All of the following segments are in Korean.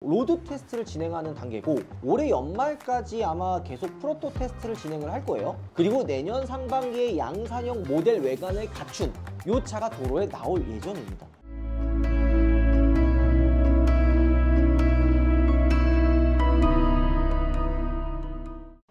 로드 테스트를 진행하는 단계고 올해 연말까지 아마 계속 프로토 테스트를 진행을 할 거예요. 그리고 내년 상반기에 양산형 모델 외관을 갖춘 이 차가 도로에 나올 예정입니다.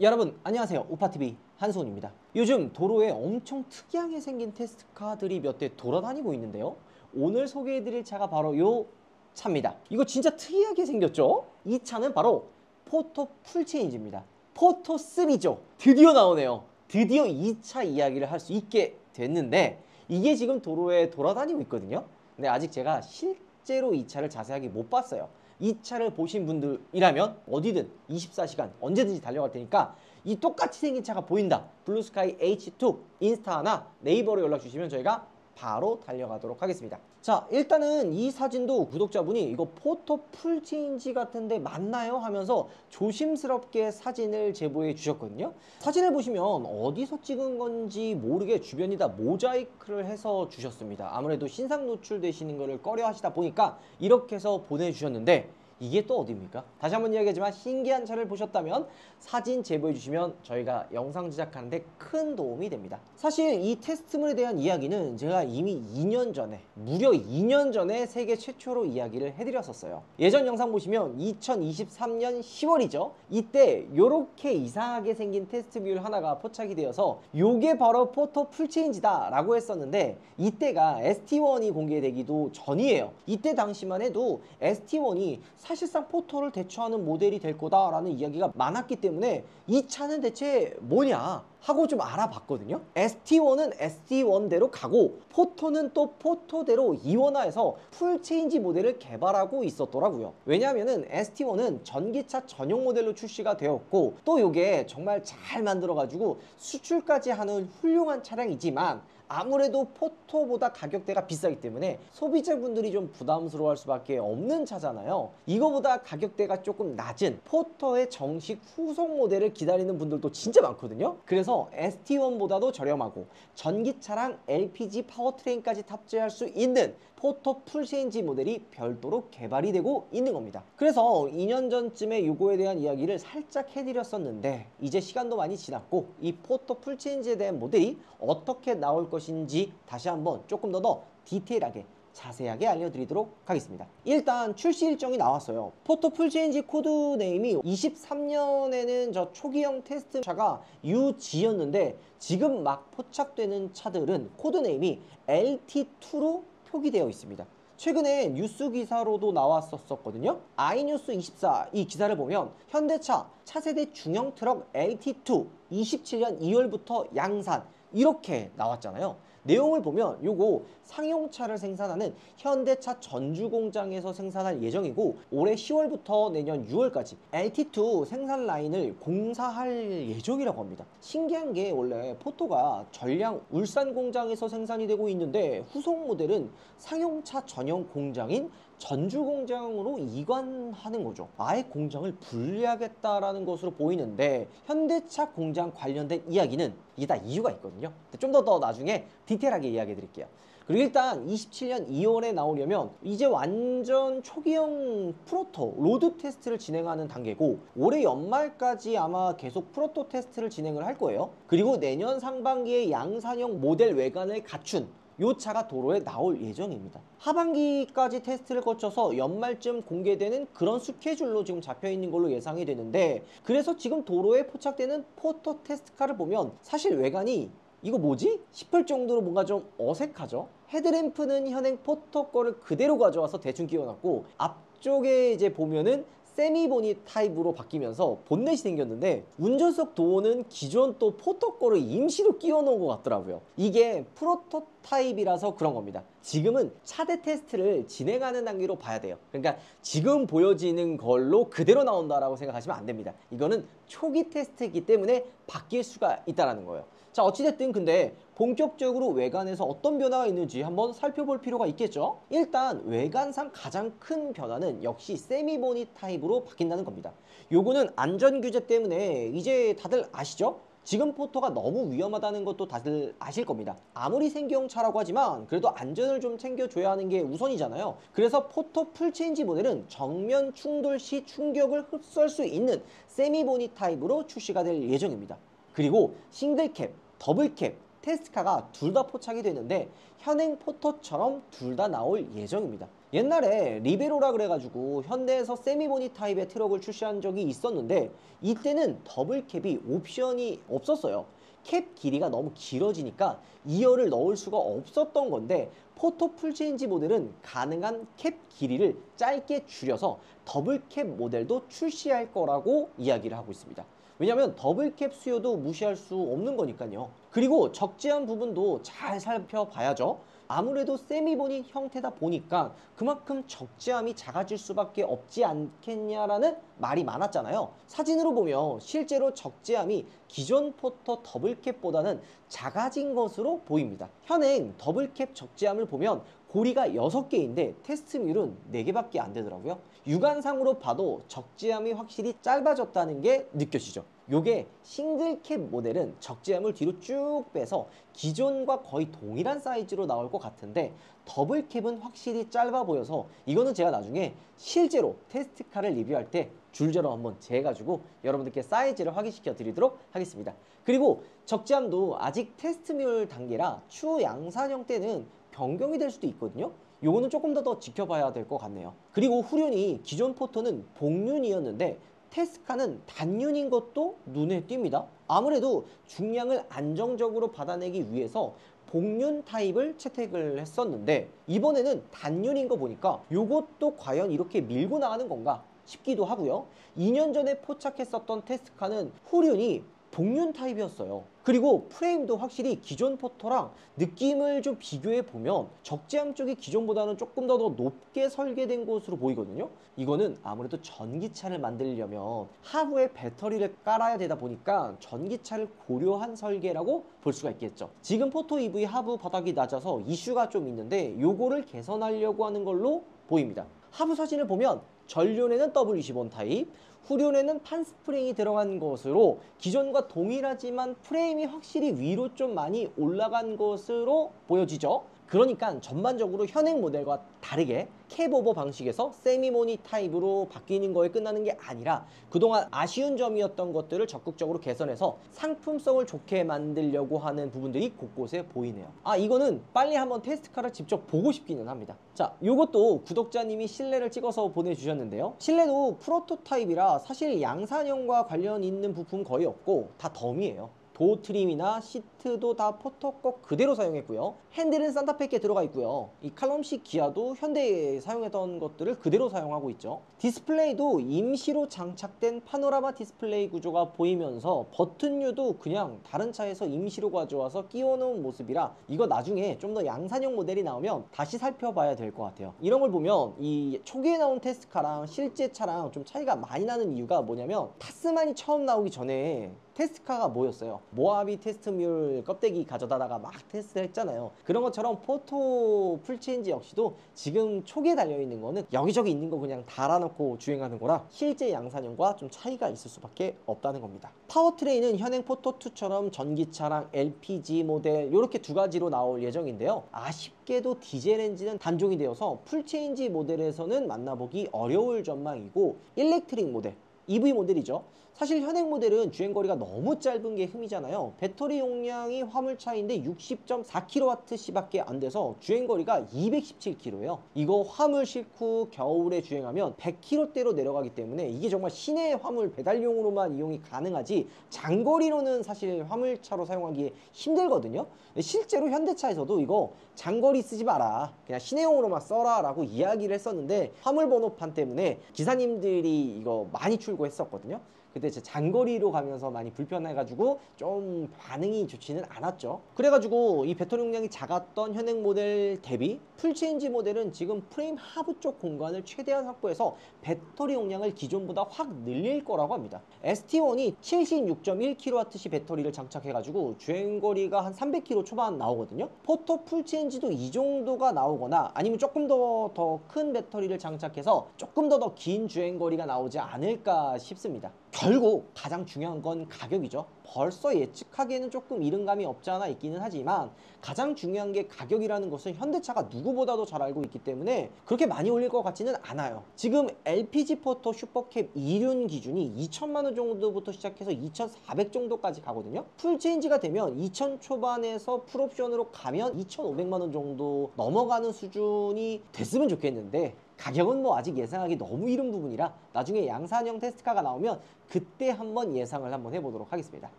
여러분 안녕하세요. 오파TV 한손입니다. 요즘 도로에 엄청 특이하게 생긴 테스트카들이 몇 대 돌아다니고 있는데요. 오늘 소개해드릴 차가 바로 요 차입니다. 이거 진짜 특이하게 생겼죠? 이 차는 바로 포토 풀체인지입니다. 포토 3죠. 드디어 나오네요. 드디어 이 차 이야기를 할 수 있게 됐는데 이게 지금 도로에 돌아다니고 있거든요. 근데 아직 제가 실제로 이 차를 자세하게 못 봤어요. 이 차를 보신 분들이라면 어디든 24시간 언제든지 달려갈 테니까 이 똑같이 생긴 차가 보인다. 블루스카이 H2 인스타나 네이버로 연락 주시면 저희가 바로 달려가도록 하겠습니다. 자, 일단은 이 사진도 구독자분이 이거 포토 풀체인지 같은데 맞나요? 하면서 조심스럽게 사진을 제보해 주셨거든요. 사진을 보시면 어디서 찍은 건지 모르게 주변에다 모자이크를 해서 주셨습니다. 아무래도 신상 노출되시는 거를 꺼려 하시다 보니까 이렇게 해서 보내주셨는데 이게 또 어디입니까? 다시 한번 이야기하지만 신기한 차를 보셨다면 사진 제보해 주시면 저희가 영상 제작하는데 큰 도움이 됩니다. 사실 이 테스트물에 대한 이야기는 제가 이미 2년 전에 무려 2년 전에 세계 최초로 이야기를 해드렸었어요. 예전 영상 보시면 2023년 10월이죠. 이때 요렇게 이상하게 생긴 테스트뷰 하나가 포착이 되어서 요게 바로 포토 풀체인지다 라고 했었는데 이때가 ST1이 공개되기도 전이에요. 이때 당시만 해도 ST1이 사실상 포토를 대처하는 모델이 될 거다라는 이야기가 많았기 때문에 이 차는 대체 뭐냐 하고 좀 알아봤거든요. ST1은 ST1대로 가고 포토는 또 포토대로 이원화해서 풀체인지 모델을 개발하고 있었더라고요. 왜냐하면은 ST1은 전기차 전용 모델로 출시가 되었고 또 이게 정말 잘 만들어가지고 수출까지 하는 훌륭한 차량이지만 아무래도 포토보다 가격대가 비싸기 때문에 소비자분들이 좀 부담스러워할 수밖에 없는 차잖아요. 이거보다 가격대가 조금 낮은 포토의 정식 후속 모델을 기다리는 분들도 진짜 많거든요. 그래서 ST1보다도 저렴하고 전기차랑 LPG 파워트레인까지 탑재할 수 있는 포토 풀체인지 모델이 별도로 개발이 되고 있는 겁니다. 그래서 2년 전쯤에 요거에 대한 이야기를 살짝 해드렸었는데 이제 시간도 많이 지났고 이 포토 풀체인지에 대한 모델이 어떻게 나올 것인지 다시 한번 조금 더 디테일하게 자세하게 알려드리도록 하겠습니다. 일단 출시 일정이 나왔어요. 포토 풀체인지 코드 네임이 23년에는 저 초기형 테스트차가 UG였는데 지금 막 포착되는 차들은 코드 네임이 LT2로 표기되어 있습니다. 최근에 뉴스 기사로도 나왔었거든요. 아이뉴스24 이 기사를 보면 현대차 차세대 중형 트럭 LT2 27년 2월부터 양산 이렇게 나왔잖아요. 내용을 보면 요거 상용차를 생산하는 현대차 전주 공장에서 생산할 예정이고 올해 10월부터 내년 6월까지 LT2 생산 라인을 공사할 예정이라고 합니다. 신기한 게 원래 포토가 전량 울산 공장에서 생산이 되고 있는데 후속 모델은 상용차 전용 공장인 전주 공장으로 이관하는 거죠. 아예 공장을 분리하겠다라는 것으로 보이는데 현대차 공장 관련된 이야기는 이게 다 이유가 있거든요. 좀 더 나중에 디테일하게 이야기해 드릴게요. 그리고 일단 27년 2월에 나오려면 이제 완전 초기형 프로토 로드 테스트를 진행하는 단계고 올해 연말까지 아마 계속 프로토 테스트를 진행을 할 거예요. 그리고 내년 상반기에 양산형 모델 외관을 갖춘 이 차가 도로에 나올 예정입니다. 하반기까지 테스트를 거쳐서 연말쯤 공개되는 그런 스케줄로 지금 잡혀있는 걸로 예상이 되는데 그래서 지금 도로에 포착되는 포토 테스트카를 보면 사실 외관이 이거 뭐지? 싶을 정도로 뭔가 좀 어색하죠? 헤드램프는 현행 포토 거를 그대로 가져와서 대충 끼워놨고 앞쪽에 이제 보면은 세미보닛 타입으로 바뀌면서 본넷이 생겼는데 운전석 도어는 기존 또 포토 거를 임시로 끼워 놓은 것 같더라고요. 이게 프로토타입이라서 그런 겁니다. 지금은 차대 테스트를 진행하는 단계로 봐야 돼요. 그러니까 지금 보여지는 걸로 그대로 나온다라고 생각하시면 안 됩니다. 이거는 초기 테스트이기 때문에 바뀔 수가 있다는 거예요. 자, 어찌됐든 근데 본격적으로 외관에서 어떤 변화가 있는지 한번 살펴볼 필요가 있겠죠. 일단 외관상 가장 큰 변화는 역시 세미보닛 타입으로 바뀐다는 겁니다. 요거는 안전규제 때문에 이제 다들 아시죠? 지금 포토가 너무 위험하다는 것도 다들 아실 겁니다. 아무리 생계형 차라고 하지만 그래도 안전을 좀 챙겨줘야 하는 게 우선이잖아요. 그래서 포토 풀체인지 모델은 정면 충돌 시 충격을 흡수할 수 있는 세미보니 타입으로 출시가 될 예정입니다. 그리고 싱글캡, 더블캡, 테스트카가 둘 다 포착이 되는데 현행 포토처럼 둘 다 나올 예정입니다. 옛날에 리베로라 그래가지고 현대에서 세미보니 타입의 트럭을 출시한 적이 있었는데 이때는 더블캡이 옵션이 없었어요. 캡 길이가 너무 길어지니까 2열을 넣을 수가 없었던 건데 포토 풀체인지 모델은 가능한 캡 길이를 짧게 줄여서 더블캡 모델도 출시할 거라고 이야기를 하고 있습니다. 왜냐하면 더블캡 수요도 무시할 수 없는 거니까요. 그리고 적재한 부분도 잘 살펴봐야죠. 아무래도 세미보니 형태다 보니까 그만큼 적재함이 작아질 수밖에 없지 않겠냐라는 말이 많았잖아요. 사진으로 보면 실제로 적재함이 기존 포토 더블캡보다는 작아진 것으로 보입니다. 현행 더블캡 적재함을 보면 고리가 6개인데 테스트뮬은 4개밖에 안 되더라고요. 육안상으로 봐도 적재함이 확실히 짧아졌다는 게 느껴지죠. 요게 싱글캡 모델은 적재함을 뒤로 쭉 빼서 기존과 거의 동일한 사이즈로 나올 것 같은데 더블캡은 확실히 짧아 보여서 이거는 제가 나중에 실제로 테스트카를 리뷰할 때 줄저로 한번 재가지고 여러분들께 사이즈를 확인시켜 드리도록 하겠습니다. 그리고 적재함도 아직 테스트뮬 단계라 추후 양산형 때는 변경이 될 수도 있거든요. 요거는 조금 더 지켜봐야 될 것 같네요. 그리고 후륜이 기존 포토는 복륜이었는데 테스카는 단륜인 것도 눈에 띕니다. 아무래도 중량을 안정적으로 받아내기 위해서 복륜 타입을 채택을 했었는데 이번에는 단륜인 거 보니까 요것도 과연 이렇게 밀고 나가는 건가 싶기도 하고요. 2년 전에 포착했었던 테스카는 후륜이 복륜 타입이었어요. 그리고 프레임도 확실히 기존 포토랑 느낌을 좀 비교해 보면 적재함 쪽이 기존보다는 조금 더 높게 설계된 것으로 보이거든요. 이거는 아무래도 전기차를 만들려면 하부에 배터리를 깔아야 되다 보니까 전기차를 고려한 설계라고 볼 수가 있겠죠. 지금 포토 EV 하부 바닥이 낮아서 이슈가 좀 있는데 요거를 개선하려고 하는 걸로 보입니다. 하부 사진을 보면 전륜에는 W25 타입, 후륜에는 판스프링이 들어간 것으로 기존과 동일하지만 프레임이 확실히 위로 좀 많이 올라간 것으로 보여지죠. 그러니까 전반적으로 현행 모델과 다르게 캡오버 방식에서 세미모니 타입으로 바뀌는 거에 끝나는 게 아니라 그동안 아쉬운 점이었던 것들을 적극적으로 개선해서 상품성을 좋게 만들려고 하는 부분들이 곳곳에 보이네요. 이거는 빨리 한번 테스트카를 직접 보고 싶기는 합니다. 자, 요것도 구독자님이 실내를 찍어서 보내주셨는데요. 실내도 프로토타입이라 사실 양산형과 관련 있는 부품 거의 없고 다 덤이에요. 도 트림이나 시트도 다 포토 거 그대로 사용했고요. 핸들은 산타페께 들어가 있고요. 이 칼럼식 기아도 현대에 사용했던 것들을 그대로 사용하고 있죠. 디스플레이도 임시로 장착된 파노라마 디스플레이 구조가 보이면서 버튼류도 그냥 다른 차에서 임시로 가져와서 끼워놓은 모습이라 이거 나중에 좀 더 양산형 모델이 나오면 다시 살펴봐야 될 것 같아요. 이런 걸 보면 이 초기에 나온 테스트카랑 실제 차랑 좀 차이가 많이 나는 이유가 뭐냐면 타스만이 처음 나오기 전에 테스트카가 뭐였어요? 모하비 테스트뮬 껍데기 가져다가 막 테스트를 했잖아요. 그런 것처럼 포토 풀체인지 역시도 지금 초기에 달려있는 거는 여기저기 있는 거 그냥 달아놓고 주행하는 거라 실제 양산형과 좀 차이가 있을 수밖에 없다는 겁니다. 파워트레인은 현행 포토2처럼 전기차랑 LPG 모델 이렇게 두 가지로 나올 예정인데요. 아쉽게도 디젤 엔진은 단종이 되어서 풀체인지 모델에서는 만나보기 어려울 전망이고 일렉트릭 모델 EV 모델이죠. 사실 현행 모델은 주행거리가 너무 짧은 게 흠이잖아요. 배터리 용량이 화물차인데 60.4kWh 밖에 안 돼서 주행거리가 217km예요. 이거 화물 싣고 겨울에 주행하면 100km대로 내려가기 때문에 이게 정말 시내 화물 배달용으로만 이용이 가능하지 장거리로는 사실 화물차로 사용하기 힘들거든요. 실제로 현대차에서도 이거 장거리 쓰지 마라, 그냥 시내용으로만 써라 라고 이야기를 했었는데 화물 번호판 때문에 기사님들이 이거 많이 출고했었거든요. 그때 제 장거리로 가면서 많이 불편해가지고 좀 반응이 좋지는 않았죠. 그래가지고 이 배터리 용량이 작았던 현행 모델 대비 풀체인지 모델은 지금 프레임 하부 쪽 공간을 최대한 확보해서 배터리 용량을 기존보다 확 늘릴 거라고 합니다. ST1이 76.1kWh 배터리를 장착해가지고 주행거리가 한 300km 초반 나오거든요. 포토 풀체인지도 이 정도가 나오거나 아니면 조금 더 큰 배터리를 장착해서 조금 더 긴 주행거리가 나오지 않을까 싶습니다. 결국 가장 중요한 건 가격이죠. 벌써 예측하기에는 조금 이른 감이 없지 않아 있기는 하지만 가장 중요한 게 가격이라는 것은 현대차가 누구보다도 잘 알고 있기 때문에 그렇게 많이 올릴 것 같지는 않아요. 지금 LPG 포토 슈퍼캡 2륜 기준이 2천만 원 정도부터 시작해서 2,400 정도까지 가거든요. 풀체인지가 되면 2천 초반에서 풀옵션으로 가면 2,500만 원 정도 넘어가는 수준이 됐으면 좋겠는데 가격은 뭐 아직 예상하기 너무 이른 부분이라 나중에 양산형 테스트카가 나오면 그때 한번 예상을 한번 해보도록 하겠습니다.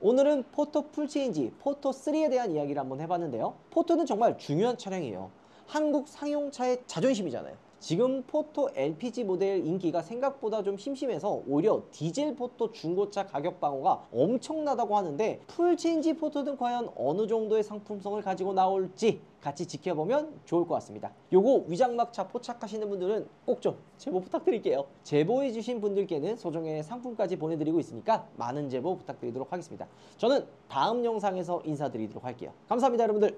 오늘은 포토 풀체인지 포토 3에 대한 이야기를 한번 해봤는데요. 포토는 정말 중요한 차량이에요. 한국 상용차의 자존심이잖아요. 지금 포토 LPG 모델 인기가 생각보다 좀 심심해서 오히려 디젤 포토 중고차 가격 방어가 엄청나다고 하는데 풀체인지 포토는 과연 어느 정도의 상품성을 가지고 나올지 같이 지켜보면 좋을 것 같습니다. 요거 위장막차 포착하시는 분들은 꼭 좀 제보 부탁드릴게요. 제보해 주신 분들께는 소정의 상품까지 보내드리고 있으니까 많은 제보 부탁드리도록 하겠습니다. 저는 다음 영상에서 인사드리도록 할게요. 감사합니다 여러분들.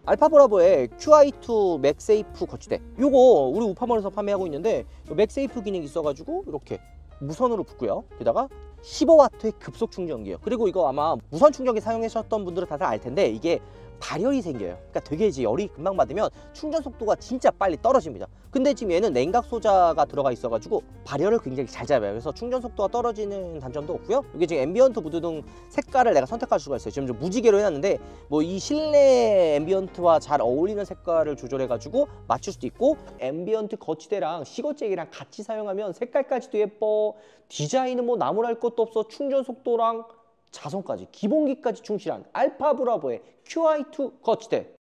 알파브라보의 QI2 맥세이프 거치대, 요거 우리 우파몰에서 판매하고 있는데 맥세이프 기능이 있어가지고 이렇게 무선으로 붙고요. 게다가 15W의 급속 충전기예요. 그리고 이거 아마 무선 충전기 사용하셨던 분들은 다들 알 텐데 이게 발열이 생겨요. 그러니까 되게 이제 열이 금방 받으면 충전 속도가 진짜 빨리 떨어집니다. 근데 지금 얘는 냉각 소자가 들어가 있어가지고 발열을 굉장히 잘 잡아요. 그래서 충전 속도가 떨어지는 단점도 없고요. 이게 지금 앰비언트 무드 등 색깔을 내가 선택할 수가 있어요. 지금 좀 무지개로 해놨는데 뭐 이 실내 앰비언트와 잘 어울리는 색깔을 조절해가지고 맞출 수도 있고, 앰비언트 거치대랑 시거잭이랑 같이 사용하면 색깔까지도 예뻐. 디자인은 뭐 나무랄 것도 없어. 충전 속도랑 자성까지 기본기까지 충실한 알파브라보의 QI2 거치대,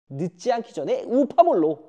늦지 않기 전에 우파몰로